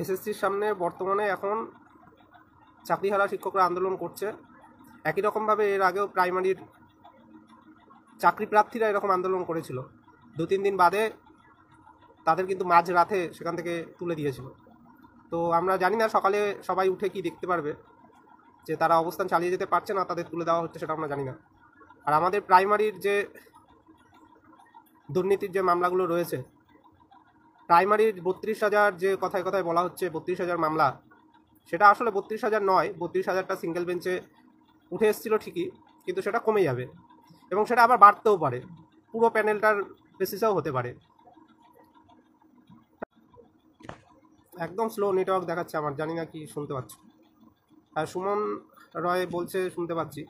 এসএসসির সামনে বর্তমানে এখন চাকরিহারা শিক্ষকরা আন্দোলন করছে। একই রকমভাবে এর আগেও প্রাইমারির চাকরি প্রার্থীরা এরকম আন্দোলন করেছিল। 2-3 দিন বাদে তাদের কিন্তু মাঝ রাতে সেখান থেকে তুলে দিয়েছিল। তো আমরা জানি না সকালে সবাই উঠে কি দেখতে পারবে, যে তারা অবস্থান চালিয়ে যেতে পারছে না, তাদের তুলে দেওয়া হচ্ছে, সেটা আমরা জানি না। আর আমাদের প্রাইমারির যে দুর্নীতির যে মামলাগুলো রয়েছে, প্রাইমারির 32,000 যে কথায় কথায় বলা হচ্ছে 32,000 মামলা, সেটা আসলে 32,000 নয়। 32,000টা সিঙ্গেল বেঞ্চে উঠে এসেছিল ঠিকই, কিন্তু সেটা কমে যাবে এবং সেটা আবার বাড়তেও পারে, পুরো প্যানেলটার বেসিসেও হতে পারে। একদম স্লো নেটওয়ার্ক দেখাচ্ছে আমার, জানি না কি শুনতে পাচ্ছ। আর সুমন রয় বলছে শুনতে পাচ্ছি।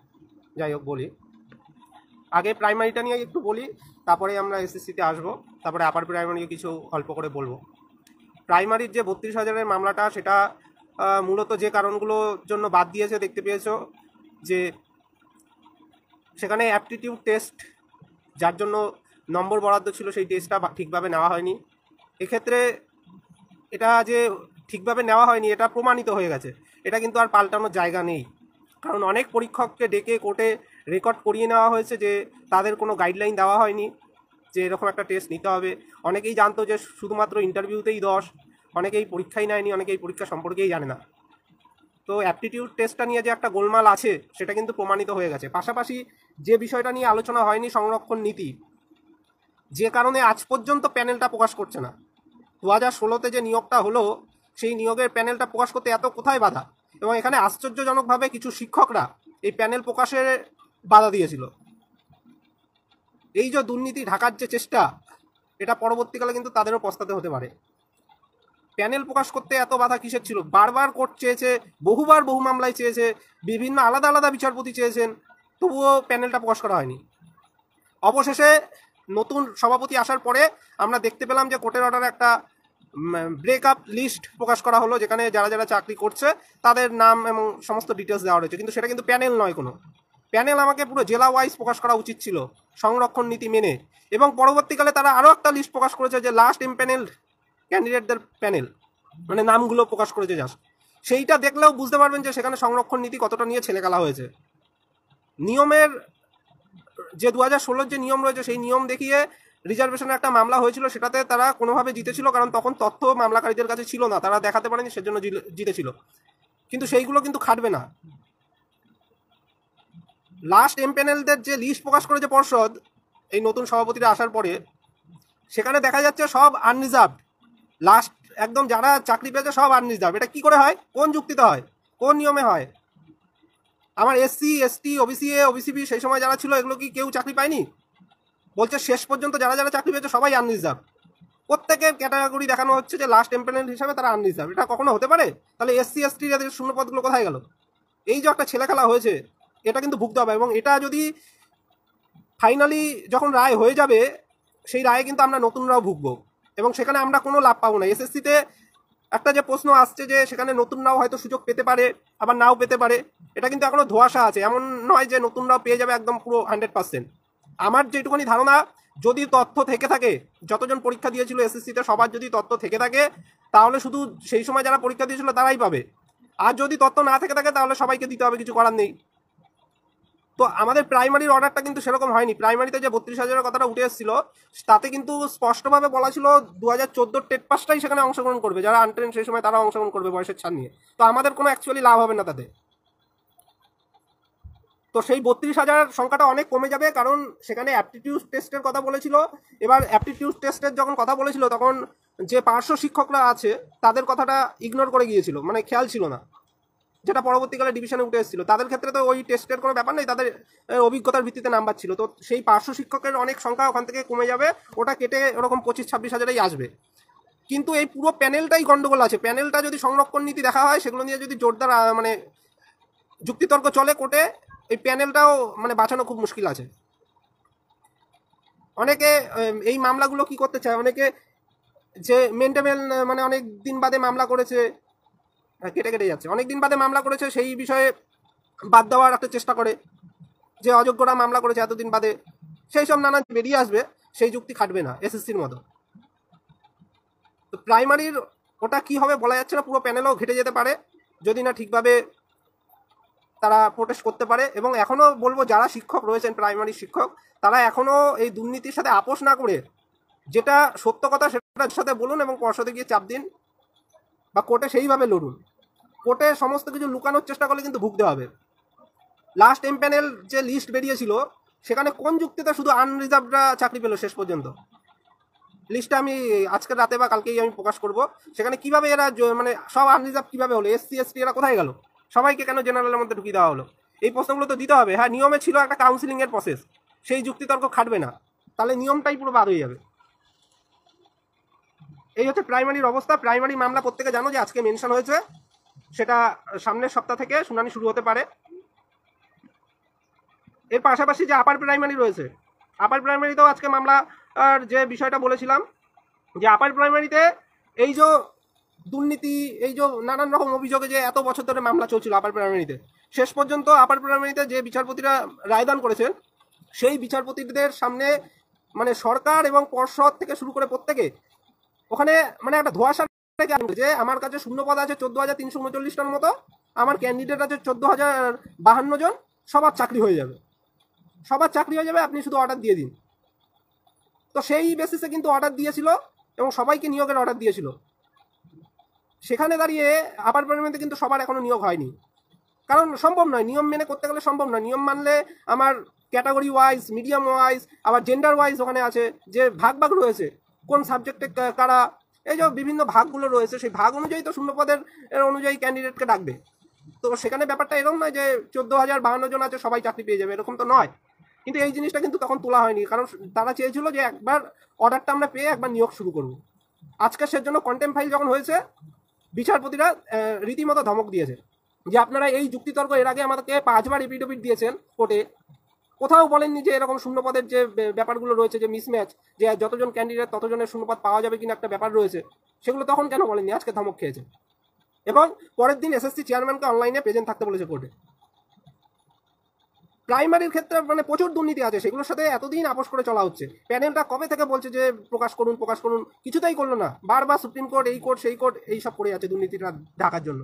যাই হোক, বলি আগে প্রাইমারিটা নিয়ে একটু বলি, তারপরে আমরা এসএসসিতে আসবো, তারপরে আপার প্রাইমারি কিছু অল্প করে বলবো। প্রাইমারির যে 32,000-এর মামলাটা, সেটা মূলত যে কারণগুলোর জন্য বাদ দিয়েছে দেখতে পেয়েছো, যে সেখানে অ্যাপটিটিউড টেস্ট, যার জন্য নম্বর বরাদ্দ ছিল, সেই টেস্টটা ঠিকভাবে নেওয়া হয়নি। এক্ষেত্রে এটা যে ঠিকভাবে নেওয়া হয়নি এটা প্রমাণিত হয়ে গেছে, এটা কিন্তু আর পাল্টানোর জায়গা নেই। কারণ অনেক পরীক্ষককে ডেকে কোর্টে রেকর্ড করিয়ে নেওয়া হয়েছে যে তাদের কোনো গাইডলাইন দেওয়া হয়নি যে এরকম একটা টেস্ট নিতে হবে। অনেকেই জানতো যে শুধুমাত্র ইন্টারভিউতেই 10, অনেকেই পরীক্ষাই নেয়নি, অনেকেই পরীক্ষা সম্পর্কেই জানে না। তো অ্যাপটিটিউড টেস্টটা নিয়ে যে একটা গোলমাল আছে সেটা কিন্তু প্রমাণিত হয়ে গেছে। পাশাপাশি যে বিষয়টা নিয়ে আলোচনা হয়নি, সংরক্ষণ নীতি, যে কারণে আজ পর্যন্ত প্যানেলটা প্রকাশ করছে না। 2016-তে যে নিয়োগটা হলো, সেই নিয়োগের প্যানেলটা প্রকাশ করতে এত কোথায় বাধা, এবং এখানে আশ্চর্যজনকভাবে কিছু শিক্ষকরা এই প্যানেল প্রকাশের বাধা দিয়েছিল। এই যে দুর্নীতি ঢাকার যে চেষ্টা, এটা পরবর্তীকালে কিন্তু তাদেরও পস্তাতে হতে পারে। প্যানেল প্রকাশ করতে এত বাধা কিসের ছিল? বারবার কোর্ট চেয়েছে, বহুবার বহু মামলায় চেয়েছে, বিভিন্ন আলাদা আলাদা বিচারপতি চেয়েছেন, তবুও প্যানেলটা প্রকাশ করা হয়নি। অবশেষে নতুন সভাপতি আসার পরে আমরা দেখতে পেলাম যে কোর্টের অর্ডারে একটা ব্রেকআপ লিস্ট প্রকাশ করা হলো, যেখানে যারা যারা চাকরি করছে তাদের নাম এবং সমস্ত ডিটেলস দেওয়া রয়েছে। কিন্তু সেটা কিন্তু প্যানেল নয় কোনো। প্যানেল আমাকে পুরো জেলা ওয়াইজ প্রকাশ করা উচিত ছিল, সংরক্ষণ নীতি মেনে। এবং পরবর্তীকালে তারা আরও একটা লিস্ট প্রকাশ করেছে, যে লাস্ট এমপ্যানেল ক্যান্ডিডেটদের প্যানেল, মানে নামগুলো প্রকাশ করেছে জাস্ট। সেইটা দেখলেও বুঝতে পারবেন যে সেখানে সংরক্ষণ নীতি কতটা নিয়ে ছেলেখেলা হয়েছে। নিয়মের যে 2016-র যে নিয়ম রয়েছে, সেই নিয়ম দেখিয়ে রিজার্ভেশনের একটা মামলা হয়েছিল, সেটাতে তারা কোনোভাবে জিতেছিল, কারণ তখন তথ্য মামলাকারীদের কাছে ছিল না, তারা দেখাতে পারেনি, সেজন্য জিতেছিল। কিন্তু সেইগুলো কিন্তু খাটবে না। লাস্ট এমপ্যানেলদের যে লিস্ট প্রকাশ করেছে পর্ষদ এই নতুন সভাপতিরা আসার পরে, সেখানে দেখা যাচ্ছে সব আনরিজার্ভড। লাস্ট একদম যারা চাকরি পেয়েছে সব আনরিজার্ভ। এটা কি করে হয়? কোন যুক্তিতে হয়? কোন নিয়মে হয়? আমার SC, ST, OBC A, OBC B সেই সময় যারা ছিল, এগুলো কি কেউ চাকরি পায়নি? বলছে শেষ পর্যন্ত যারা যারা চাকরি পেয়েছে সবাই আনরিজার্ভ। প্রত্যেকের ক্যাটাগরি দেখানো হচ্ছে যে লাস্ট এমপ্যানেল হিসাবে তারা আনরিজার্ভ। এটা কখনো হতে পারে? তাহলে এসসি, এসটি যাদের শূন্য পদগুলো কোথায় গেল? এই যে একটা ছেলেখেলা হয়েছে, এটা কিন্তু ভুগতে হবে। এবং এটা যদি ফাইনালি যখন রায় হয়ে যাবে, সেই রায়ে কিন্তু আমরা নতুনরাও ভুগবো, এবং সেখানে আমরা কোনো লাভ পাবো না। এসএসসিতে একটা যে প্রশ্ন আসছে যে সেখানে নতুনরাও হয়তো সুযোগ পেতে পারে, আবার নাও পেতে পারে, এটা কিন্তু এখনো ধোঁয়াশা আছে। এমন নয় যে নতুনরাও পেয়ে যাবে একদম পুরো 100%। আমার যেটুকুনি ধারণা, যদি তথ্য থেকে থাকে, যতজন পরীক্ষা দিয়েছিল এসএসসিতে সবার যদি তথ্য থেকে থাকে, তাহলে শুধু সেই সময় যারা পরীক্ষা দিয়েছিল তারাই পাবে। আর যদি তথ্য না থেকে থাকে তাহলে সবাইকে দিতে হবে, কিছু করার নেই। তো আমাদের প্রাইমারির অর্ডারটা কিন্তু সেরকম হয়নি। প্রাইমারিতে যে 32,000-এর কথাটা উঠে এসেছিল, তাতে কিন্তু স্পষ্টভাবে বলা ছিল 2014 টেট পাসটাই সেখানে অংশগ্রহণ করবে, যারা আনট্রেন সেই সময় তারা অংশগ্রহণ করবে বয়সের ছাড় নিয়ে। তো আমাদের কোনো অ্যাকচুয়ালি লাভ হবে না তাতে। তো সেই 32,000 সংখ্যাটা অনেক কমে যাবে, কারণ সেখানে অ্যাপটিটিউড টেস্টের কথা বলেছিল। এবার অ্যাপটিটিউড টেস্টের যখন কথা বলেছিল, তখন যে পার্শ্ব শিক্ষকরা আছে তাদের কথাটা ইগনোর করে গিয়েছিল, মানে খেয়াল ছিল না, যেটা পরবর্তীকালে ডিভিশনে উঠে এসেছিল। তাদের ক্ষেত্রে তো ওই টেস্টের কোনো ব্যাপার নেই, তাদের অভিজ্ঞতার ভিত্তিতে নাম্বার ছিল। তো সেই পার্শ্ব শিক্ষকের অনেক সংখ্যা ওখান থেকে কমে যাবে, ওটা কেটে ওরকম 25-26 হাজারেই আসবে। কিন্তু এই পুরো প্যানেলটাই গন্ডগোল আছে। প্যানেলটা যদি সংরক্ষণ নীতি দেখা হয়, সেগুলো নিয়ে যদি জোরদার মানে যুক্তিতর্ক চলে কোর্টে, এই প্যানেলটাও মানে বাঁচানো খুব মুশকিল আছে। অনেকে এই মামলাগুলো কি করতে চায়, অনেকে যে মেন্টেমেল মানে অনেক দিন বাদে মামলা করেছে, কেটে কেটে যাচ্ছে, অনেক দিন বাদে মামলা করেছে, সেই বিষয়ে বাদ দেওয়ার একটা চেষ্টা করে, যে অযোগ্যরা মামলা করেছে এতদিন বাদে, সেই সব নানা বেরিয়ে আসবে, সেই যুক্তি খাটবে না এসএসসির মতো। তো প্রাইমারির ওটা কি হবে বলা যাচ্ছে না, পুরো প্যানেলও ঘেটে যেতে পারে যদি না ঠিকভাবে তারা প্রোটেস্ট করতে পারে। এবং এখনও বলবো যারা শিক্ষক রয়েছেন, প্রাইমারি শিক্ষক, তারা এখনও এই দুর্নীতির সাথে আপোষ না করে যেটা সত্য কথা সেটার সাথে বলুন এবং পর্ষদে গিয়ে চাপ দিন বা কোর্টে সেইভাবে লড়ুন। কোর্টে সমস্ত কিছু লুকানোর চেষ্টা করলে কিন্তু ভুগতে হবে। লাস্ট এমপ্যানেল যে লিস্ট বেরিয়েছিল সেখানে কোন যুক্তিতে শুধু আনরিজার্ভরা চাকরি পেল শেষ পর্যন্ত? লিস্টটা আমি আজকের রাতে বা কালকেই আমি প্রকাশ করব। সেখানে কিভাবে এরা মানে সব আনরিজার্ভ কিভাবে হলো, এসসি এসটি এরা কোথায় গেল, সবাইকে কেন জেনারেলের মধ্যে ঢুকিয়ে দেওয়া হলো? এই প্রশ্নগুলো তো দিতে হবে। হ্যাঁ, নিয়মে ছিল একটা কাউন্সিলিংয়ের প্রসেস, সেই যুক্তিতর্ক খাটবে না, তাহলে নিয়মটাই পুরো বাদ হয়ে যাবে। এই হচ্ছে প্রাইমারির অবস্থা। প্রাইমারি মামলা প্রত্যেকে জানো যে আজকে মেনশন হয়েছে, সেটা সামনের সপ্তাহ থেকে শুনানি শুরু হতে পারে। এর পাশাপাশি যে আপার প্রাইমারি রয়েছে, আপার প্রাইমারিতেও আজকে মামলা যে বিষয়টা বলেছিলাম যে আপার প্রাইমারিতে এই যে দুর্নীতি, এই যে নানান রকম অভিযোগে যে এত বছর ধরে মামলা চলছিল আপার প্রাইমারিতে, শেষ পর্যন্ত আপার প্রাইমারিতে যে বিচারপতিরা রায়দান করেছেন সেই বিচারপতিদের সামনে মানে সরকার এবং পর্ষদ থেকে শুরু করে প্রত্যেকে ওখানে মানে একটা ধোঁয়াশা যে আমার কাছে শূন্যপদ আছে 14,339টার মতো, আমার ক্যান্ডিডেট আছে 14,052 জন, সবার চাকরি হয়ে যাবে, সবার চাকরি হয়ে যাবে, আপনি শুধু অর্ডার দিয়ে দিন। তো সেই বেসিসে কিন্তু অর্ডার দিয়েছিল এবং সবাইকে নিয়োগের অর্ডার দিয়েছিল। সেখানে দাঁড়িয়ে আপার প্রাইমারিতে কিন্তু সবার এখনো নিয়োগ হয়নি, কারণ সম্ভব নয়, নিয়ম মেনে করতে গেলে সম্ভব নয়। নিয়ম মানলে আমার ক্যাটাগরি ওয়াইজ, মিডিয়াম ওয়াইজ, আবার জেন্ডার ওয়াইজ ওখানে আছে যে ভাগ ভাগ রয়েছে, কোন সাবজেক্টে কারা, এই যে বিভিন্ন ভাগগুলো রয়েছে, সেই ভাগ অনুযায়ী তো শূন্যপদের অনুযায়ী ক্যান্ডিডেটকে ডাকবে। তো সেখানে ব্যাপারটা এরকম নয় যে 14,052 জন আছে সবাই চাকরি পেয়ে যাবে, এরকম তো নয়। কিন্তু এই জিনিসটা কিন্তু তখন তোলা হয়নি, কারণ তারা চেয়েছিল যে একবার অর্ডারটা আমরা পেয়ে একবার নিয়োগ শুরু করব। আজকে সেজন্য কন্টেম্প ফাইল যখন হয়েছে, বিচারপতিরা রীতিমতো ধমক দিয়েছে যে আপনারা এই যুক্তিতর্ক এর আগে আমাদেরকে 5বার এপিডোপিট দিয়েছেন কোর্টে, কোথাও বলেননি যে এরকম শূন্যপদের যে ব্যাপারগুলো রয়েছে, যে মিসম্যাচ, যে যতজন ক্যান্ডিডেট ততজনের শূন্যপদ পাওয়া যাবে কিনা একটা ব্যাপার রয়েছে, সেগুলো তখন কেন বলেননি? আজকে ধমক খেয়েছে। এবং পরের দিন এসএসসি চেয়ারম্যানকে অনলাইনে প্রেজেন্ট থাকতে বলেছে কোর্টে। প্রাইমারির ক্ষেত্রে মানে প্রচুর দুর্নীতি আছে, সেগুলোর সাথে এতদিন আপোষ করে চলা হচ্ছে। প্যানেলটা কবে থেকে বলছে যে প্রকাশ করুন প্রকাশ করুন, কিছুতেই করলো না। বারবার সুপ্রিম কোর্ট, এই কোর্ট সেই কোর্ট, এইসব করে আছে দুর্নীতিটা ঢাকার জন্য।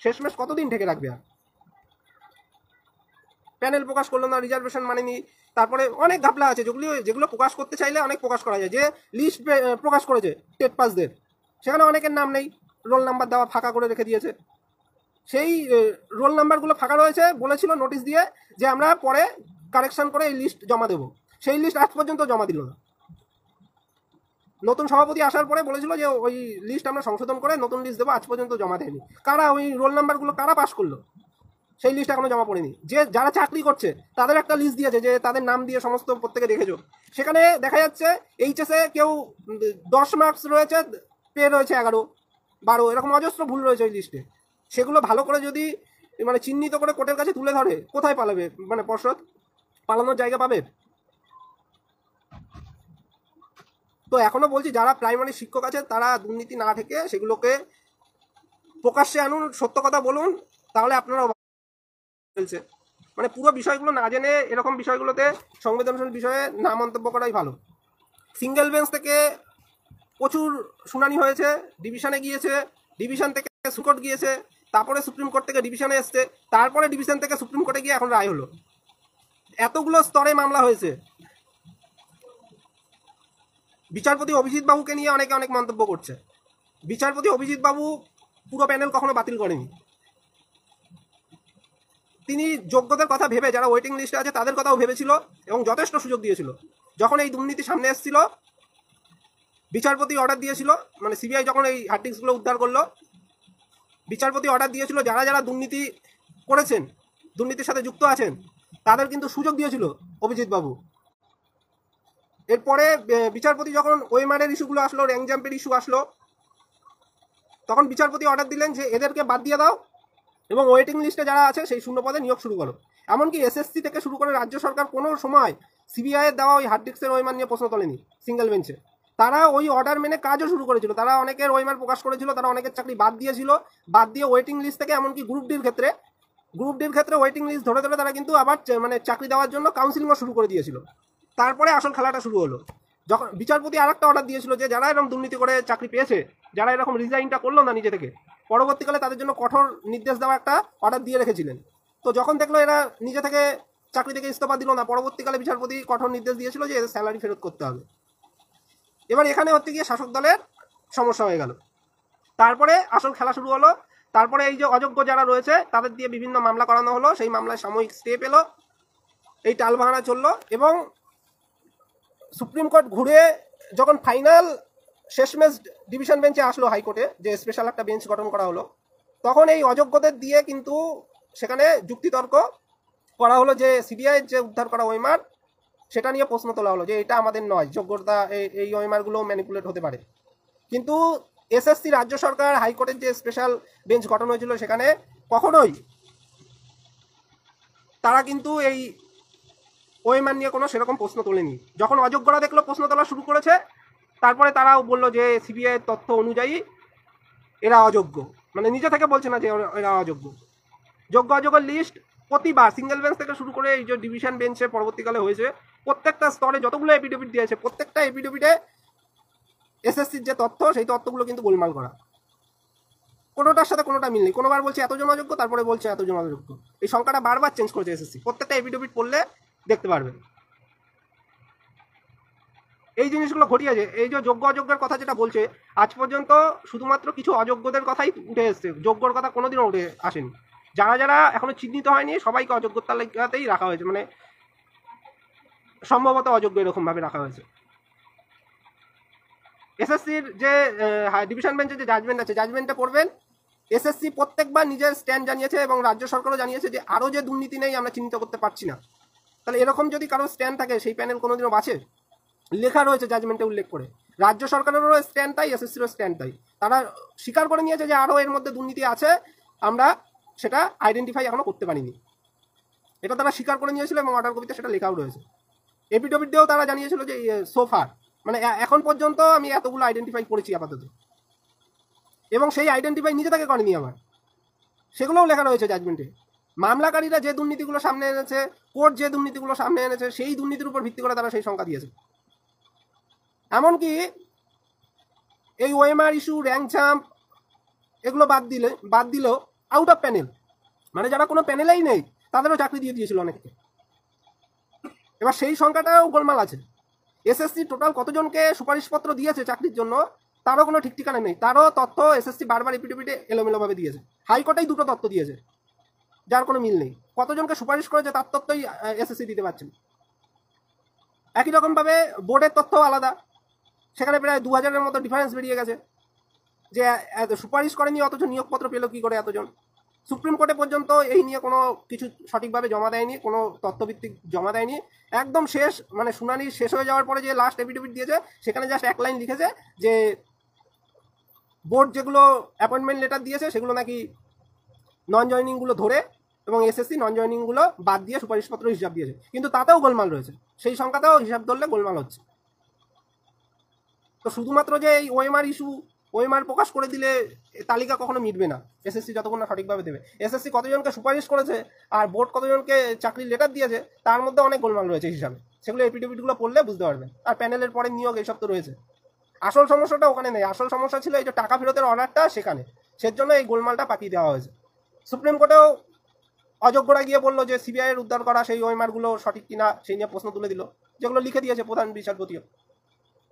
শেষমেশ কতদিন ঢেকে রাখবে আর? প্যানেল প্রকাশ করলো না, রিজার্ভেশন মানেনি, তারপরে অনেক ঘাপলা আছে যেগুলো প্রকাশ করতে চাইলে অনেক প্রকাশ করা যায়। যে লিস্ট প্রকাশ করেছে টেট পাসদের, সেখানে অনেকের নাম নেই, রোল নাম্বার দেওয়া ফাঁকা করে রেখে দিয়েছে। সেই রোল নাম্বারগুলো ফাঁকা রয়েছে, বলেছিল নোটিশ দিয়ে যে আমরা পরে কারেকশন করে এই লিস্ট জমা দেবো, সেই লিস্ট আজ পর্যন্ত জমা দিল না। নতুন সভাপতি আসার পরে বলেছিল যে ওই লিস্ট আমরা সংশোধন করে নতুন লিস্ট দেবো, আজ পর্যন্ত জমা দেয়নি। কারা ওই রোল নাম্বারগুলো কারা পাস করলো সেই লিস্ট এখনো জমা পড়েনি। যে যারা চাকরি করছে তাদের একটা লিস্ট দিয়েছে যে তাদের নাম দিয়ে সমস্ত প্রত্যেকে দেখেছো, সেখানে দেখা যাচ্ছে এইচএসে কেউ 10 মার্কস রয়েছে, পে রয়েছে 11, 12, এরকম অজস্র ভুল রয়েছে ওই লিস্টে। সেগুলো ভালো করে যদি মানে চিহ্নিত করে কোর্টের কাছে তুলে ধরে, কোথায় পালাবে মানে পর্ষদ? পালানোর জায়গা পাবে? তো এখনো বলছি, যারা প্রাইমারি শিক্ষক আছে তারা দুর্নীতি না থেকে সেগুলোকে প্রকাশ্যে আনুন, সত্য কথা বলুন, তাহলে আপনারা চলছে মানে পুরো বিষয়গুলো না জেনে এরকম বিষয়গুলোতে সংবেদনশীল বিষয়ে না মন্তব্য করাই ভালো। সিঙ্গেল বেঞ্চ থেকে প্রচুর শুনানি হয়েছে, ডিভিশনে গিয়েছে, ডিভিশন থেকে সুপ্রিম কোর্ট গিয়েছে, তারপরে সুপ্রিম কোর্ট থেকে ডিভিশনে এসছে, তারপরে ডিভিশন থেকে সুপ্রিম কোর্টে গিয়ে এখন রায় হলো। এতগুলো স্তরে মামলা হয়েছে। বিচারপতি অভিজিৎ বাবুকে নিয়ে অনেকে অনেক মন্তব্য করছে। বিচারপতি অভিজিৎ বাবু পুরো প্যানেল কখনো বাতিল করেনি। তিনি যোগ্যদের কথা ভেবে, যারা ওয়েটিং লিস্টে আছে তাদের কথাও ভেবেছিল এবং যথেষ্ট সুযোগ দিয়েছিল। যখন এই দুর্নীতি সামনে এসেছিল, বিচারপতি অর্ডার দিয়েছিল, মানে সিবিআই যখন এই হার্ড ডিস্কগুলো উদ্ধার করলো, বিচারপতি অর্ডার দিয়েছিল যারা যারা দুর্নীতি করেছেন, দুর্নীতির সাথে যুক্ত আছেন, তাদের কিন্তু সুযোগ দিয়েছিল অভিজিৎ বাবু। এরপরে বিচারপতি যখন ওএমআরের ইস্যুগুলো আসলো, র্যাঙ্ক জাম্পের ইস্যু আসলো, তখন বিচারপতি অর্ডার দিলেন যে এদেরকে বাদ দিয়ে দাও এবং ওয়েটিং লিস্টে যারা আছে সেই শূন্যপদে নিয়োগ শুরু করো। এমনকি এসএসসি থেকে শুরু করে রাজ্য সরকার কোনো সময় সিবিআইয়ের দেওয়া ওই হার্ড ডিস্কের ওএমআর নিয়ে প্রশ্ন তোলেনি সিঙ্গেল বেঞ্চে। তারা ওই অর্ডার মেনে কাজও শুরু করেছিল, তারা অনেকের ওএমআর প্রকাশ করেছিল, তারা অনেকের চাকরি বাদ দিয়েছিল, বাদ দিয়ে ওয়েটিং লিস্ট থেকে, এমনকি গ্রুপ ডির ক্ষেত্রে ওয়েটিং লিস্ট ধরে ধরে তারা কিন্তু আবার মানে চাকরি দেওয়ার জন্য কাউন্সিলিংও শুরু করে দিয়েছিল। তারপরে আসল খেলাটা শুরু হলো। যখন বিচারপতি আর একটা অর্ডার দিয়েছিল যে যারা এরকম দুর্নীতি করে চাকরি পেয়েছে, যারা এরকম রিজাইনটা করলো না নিজে থেকে, পরবর্তীকালে তাদের জন্য কঠোর নির্দেশ দেওয়া একটা অর্ডার দিয়ে রেখেছিলেন। তো যখন দেখলো এরা নিজে থেকে চাকরি থেকে ইস্তফা দিল না, পরবর্তীকালে বিচারপতি কঠোর নির্দেশ দিয়েছিল যে এদের স্যালারি ফেরত করতে হবে। এবার এখানে হচ্ছে গিয়ে শাসক দলের সমস্যা হয়ে গেল। তারপরে আসল খেলা শুরু হলো। তারপরে এই যে অযোগ্য যারা রয়েছে তাদের দিয়ে বিভিন্ন মামলা করানো হলো, সেই মামলায় সাময়িক স্টে পেল, এই টালবাহানা চললো। এবং সুপ্রিম কোর্ট ঘুরে যখন ফাইনাল শেষমেশ ডিভিশন বেঞ্চে আসলো হাইকোর্টে, যে স্পেশাল একটা বেঞ্চ গঠন করা হলো, তখন এই অযোগ্যদের দিয়ে কিন্তু সেখানে যুক্তিতর্ক করা হলো যে সিবিআই যে উদ্ধার করা ওএমআর সেটা নিয়ে প্রশ্ন তোলা হলো যে এটা আমাদের নয়, যোগ্যতা এই ওএমআরগুলো ম্যানিপুলেট হতে পারে। কিন্তু এসএসসি, রাজ্য সরকার, হাইকোর্টের যে স্পেশাল বেঞ্চ গঠন হয়েছিল সেখানে কখনোই তারা কিন্তু এই ওএমআর নিয়ে কোনো সেরকম প্রশ্ন তোলেনি। যখন অযোগ্যরা দেখলো প্রশ্ন তোলা শুরু করেছে, তারপরে তারাও বললো যে সিবিআই তথ্য অনুযায়ী এরা অযোগ্য, মানে নিজে থেকে বলছে না যে এরা অযোগ্য। যোগ্য অযোগ্যের লিস্ট প্রতিবার সিঙ্গেল বেঞ্চ থেকে শুরু করে এই যে ডিভিশন বেঞ্চে পরবর্তীকালে হয়েছে, প্রত্যেকটা স্তরে যতগুলো এপিডেভিট দিয়েছে প্রত্যেকটা এপিডেভিটে এসএসসির যে তথ্য সেই তথ্যগুলো কিন্তু গোলমাল করা, কোনোটার সাথে কোনোটা মিল নেই। কোনোবার বলছে এতজন অযোগ্য, তারপরে বলছে এতজন অযোগ্য। এই সংখ্যাটা বারবার চেঞ্জ করেছে এসএসসি, প্রত্যেকটা এপিডেভিট পড়লে দেখতে পারবেন। এই জিনিসগুলো ঘটিয়েছে। এই যে যোগ্য অযোগ্যের কথা যেটা বলছে, আজ পর্যন্ত শুধুমাত্র কিছু অযোগ্যদের কথাই উঠে এসছে, যোগ্যর কথা কোনোদিনও উঠে আসেনি। যারা যারা এখনো চিহ্নিত হয়নি সবাইকে অযোগ্যতার তালিকাতেই রাখা হয়েছে, মানে সম্ভবত অযোগ্য এরকম ভাবে রাখা হয়েছে। এসএসসির যে ডিভিশন বেঞ্চের যে জাজমেন্ট আছে, জাজমেন্টে পড়বেন এসএসসি প্রত্যেকবার নিজের স্ট্যান্ড জানিয়েছে এবং রাজ্য সরকারও জানিয়েছে যে আরও যে দুর্নীতি নেই আমরা চিহ্নিত করতে পারছি না। তাহলে এরকম যদি কারো স্ট্যান্ড থাকে সেই প্যানেল কোনোদিনও বাঁচে? লেখা রয়েছে জাজমেন্টে উল্লেখ করে। রাজ্য সরকারেরও স্ট্যান্ড তাই, এসএসসিরও স্ট্যান্ড তাই। তারা স্বীকার করে নিয়েছে যে আরও এর মধ্যে দুর্নীতি আছে, আমরা সেটা আইডেন্টিফাই এখনো করতে পারিনি। এটা তারা স্বীকার করে নিয়েছিল এবং অর্ডার কপিতে সেটা লেখাও রয়েছে। এপিডেভিট দিয়েও তারা জানিয়েছিল যে সোফার, মানে এখন পর্যন্ত আমি এতগুলো আইডেন্টিফাই করেছি আপাতত, এবং সেই আইডেন্টিফাই নিজে থেকে করেনি আমার, সেগুলোও লেখা রয়েছে জাজমেন্টে। মামলাকারীরা যে দুর্নীতিগুলো সামনে এনেছে, কোর্ট যে দুর্নীতিগুলো সামনে এনেছে, সেই দুর্নীতির উপর ভিত্তি করে তারা সেই সংখ্যা দিয়েছে। এমনকি এই ওএমআর ইস্যু, র্যাঙ্ক জাম্প এগুলো বাদ দিলেও আউট অফ প্যানেল, মানে যারা কোনো প্যানেলেই নেই তাদেরও চাকরি দিয়ে দিয়েছিল অনেককে। এবার সেই সংখ্যাটাও গোলমাল আছে। এসএসসি টোটাল কতজনকে সুপারিশপত্র দিয়েছে চাকরির জন্য তারও কোনো ঠিক ঠিকানা নেই, তারও তথ্য এসএসসি বারবার এপিডেভিটে এলোমেলোভাবে দিয়েছে। হাইকোর্টেই দুটো তথ্য দিয়েছে যার কোনো মিল নেই। কতজনকে সুপারিশ করেছে তার তথ্যই এসএসসি দিতে পারছে না। একই রকমভাবে বোর্ডের তথ্য আলাদা, সেখানে প্রায় 2000-এর মতো ডিফারেন্স বেরিয়ে গেছে যে সুপারিশ করেনি অথচ নিয়োগপত্র পেল কী করে এতজন। সুপ্রিম কোর্টে পর্যন্ত এই নিয়ে কোনো কিছু সঠিকভাবে জমা দেয়নি, কোনো তথ্যভিত্তিক জমা দেয়নি। একদম শেষ, মানে শুনানি শেষ হয়ে যাওয়ার পরে যে লাস্ট এফিডেভিট দিয়েছে সেখানে জাস্ট এক লাইন লিখেছে যে বোর্ড যেগুলো অ্যাপয়েন্টমেন্ট লেটার দিয়েছে সেগুলো নাকি নন জয়নিংগুলো ধরে এবং এসএসসি নন জয়নিংগুলো বাদ দিয়ে সুপারিশপত্র হিসাব দিয়েছে, কিন্তু তাতেও গোলমাল রয়েছে, সেই সংখ্যাতেও হিসাব ধরলে গোলমাল হচ্ছে। তো শুধুমাত্র যে এই ওএমআর ইস্যু, ওএমআর প্রকাশ করে দিলে তালিকা কখনো মিটবে না, এসএসসি যতক্ষণ না সঠিকভাবে দেবে। এসএসসি কতজনকে সুপারিশ করেছে আর বোর্ড কতজনকে চাকরির লেটার দিয়েছে তার মধ্যে অনেক গোলমাল রয়েছে হিসাবে, সেগুলো এপিডেভিটগুলো পড়লে বুঝতে পারবেন। আর প্যানেলের পরে নিয়োগ এইসব তো রয়েছে। আসল সমস্যাটা ওখানে নেই, আসল সমস্যা ছিল এই যে টাকা ফেরতের অর্ডারটা, সেখানে সেজন্য এই গোলমালটা পাকিয়ে দেওয়া হয়েছে। সুপ্রিম কোর্টেও অযোগ্যরা গিয়ে বললো যে সিবিআইয়ের উদ্ধার করা সেই ওএমআরগুলো সঠিক কিনা সেই নিয়ে প্রশ্ন তুলে দিল, যেগুলো লিখে দিয়েছে প্রধান বিচারপতিও,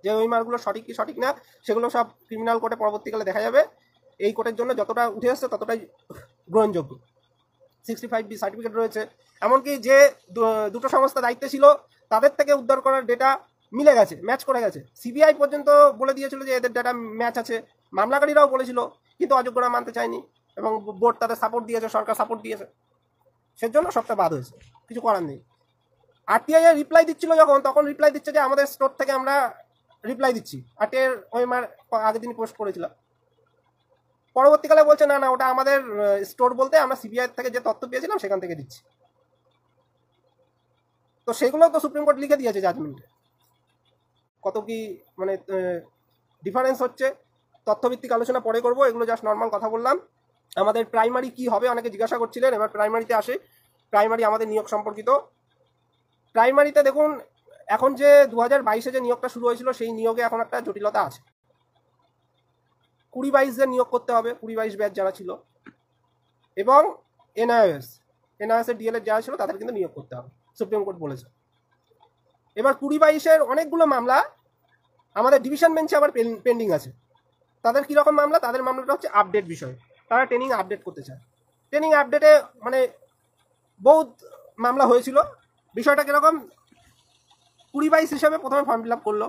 যে ওএমআরগুলো সঠিক কি সঠিক না সেগুলো সব ক্রিমিনাল কোর্টে পরবর্তীকালে দেখা যাবে। এই কোর্টের জন্য যতটা উঠে আসছে ততটাই গ্রহণযোগ্য। 65B সার্টিফিকেট রয়েছে, এমনকি যে দুটো সংস্থা দায়িত্বে ছিল তাদের থেকে উদ্ধার করার ডেটা মিলে গেছে, ম্যাচ করে গেছে। সিবিআই পর্যন্ত বলে দিয়েছিল যে এদের ডেটা ম্যাচ আছে, মামলাকারীরাও বলেছিল, কিন্তু অযোগ্যরা মানতে চায়নি এবং বোর্ড তাদের সাপোর্ট দিয়েছে, সরকার সাপোর্ট দিয়েছে, সেজন্য সবটা বাদ হয়েছে, কিছু করার নেই। আরটিআই এর রিপ্লাই দিচ্ছিল যখন, তখন রিপ্লাই দিচ্ছে যে আমাদের স্টোর থেকে আমরা রিপ্লাই দিচ্ছি, আরটিআই এর ওএমআর আগের দিন পোস্ট করেছিল। পরবর্তীকালে বলছে না না ওটা আমাদের স্টোর বলতে আমরা সিবিআই থেকে যে তথ্য পেয়েছিলাম সেখান থেকে দিচ্ছি। তো সেগুলো তো সুপ্রিম কোর্ট লিখে দিয়েছে জাজমেন্টে। কত কি মানে ডিফারেন্স হচ্ছে, তথ্যভিত্তিক আলোচনা পরে করব, এগুলো জাস্ট নর্মাল কথা বললাম। আমাদের প্রাইমারি কি হবে অনেকে জিজ্ঞাসা করছিলেন, এবার প্রাইমারিতে আসে। প্রাইমারি আমাদের নিয়োগ সম্পর্কিত। প্রাইমারিতে দেখুন এখন যে 2022-এ যে নিয়োগটা শুরু হয়েছিল সেই নিয়োগে এখন একটা জটিলতা আছে। 20-22-দের নিয়োগ করতে হবে, 20-22 ব্যাচ যারা ছিল, এবং এনআইএসের ডিএলএড যারা ছিল তাদের কিন্তু নিয়োগ করতে হবে, সুপ্রিম কোর্ট বলেছে। এবার 20-22-এর অনেকগুলো মামলা আমাদের ডিভিশন বেঞ্চে আবার পেন্ডিং আছে। তাদের কীরকম মামলা? তাদের মামলাটা হচ্ছে আপডেট বিষয়, তারা ট্রেনিং আপডেট করতে চায়। ট্রেনিং আপডেটে মানে বহুত মামলা হয়েছিল। বিষয়টা কীরকম? 20-22 হিসাবে প্রথমে ফর্ম ফিল আপ করলো,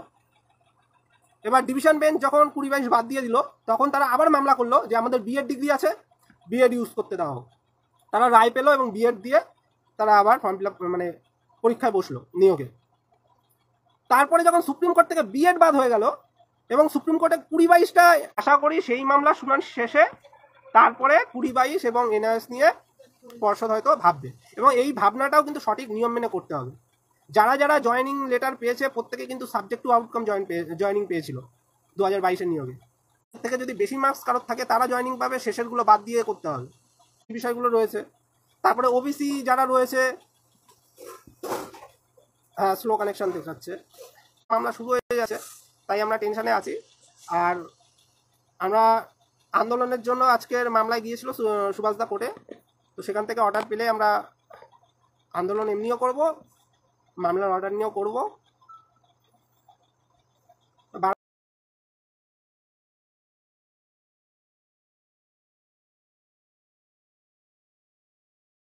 এবার ডিভিশন বেঞ্চ যখন 20-22 বাদ দিয়ে দিল তখন তারা আবার মামলা করলো যে আমাদের বিএড ডিগ্রি আছে, বিএড ইউজ করতে দেওয়া হোক। তারা রায় পেলো এবং বিএড দিয়ে তারা আবার ফর্ম ফিল আপ মানে পরীক্ষায় বসলো নিয়োগে। তারপরে যখন সুপ্রিম কোর্ট থেকে বিএড বাদ হয়ে গেল এবং সুপ্রিম কোর্টে 20-22টা, আশা করি সেই মামলা শুনানি শেষে তারপরে 20-22 এবং এনআইএস নিয়ে পর্ষদ হয়তো ভাববে, এবং এই ভাবনাটাও কিন্তু সঠিক নিয়ম মেনে করতে হবে। যারা যারা জয়েনিং লেটার পেয়েছে প্রত্যেকে কিন্তু সাবজেক্ট টু আউটকাম জয়েনিং পেয়েছিল 2022-এর নিয়োগে। থেকে যদি বেশি মার্কস কারোর থাকে তারা জয়েনিং পাবে, শেষেরগুলো বাদ দিয়ে করতে হবে, এই বিষয়গুলো রয়েছে। তারপরে ওবিসি যারা রয়েছে, হ্যাঁ স্লো কানেকশন দেখাচ্ছে, মামলা শুরু হয়ে যাচ্ছে, তাই আমরা টেনশনে আছি। আর আমরা আন্দোলনের জন্য আজকের মামলায় গিয়েছিল সুভাষদা কোর্টে, তো সেখান থেকে অর্ডার পেলে আমরা আন্দোলন এমনিও করব, মামলার অর্ডার নিয়েও করব।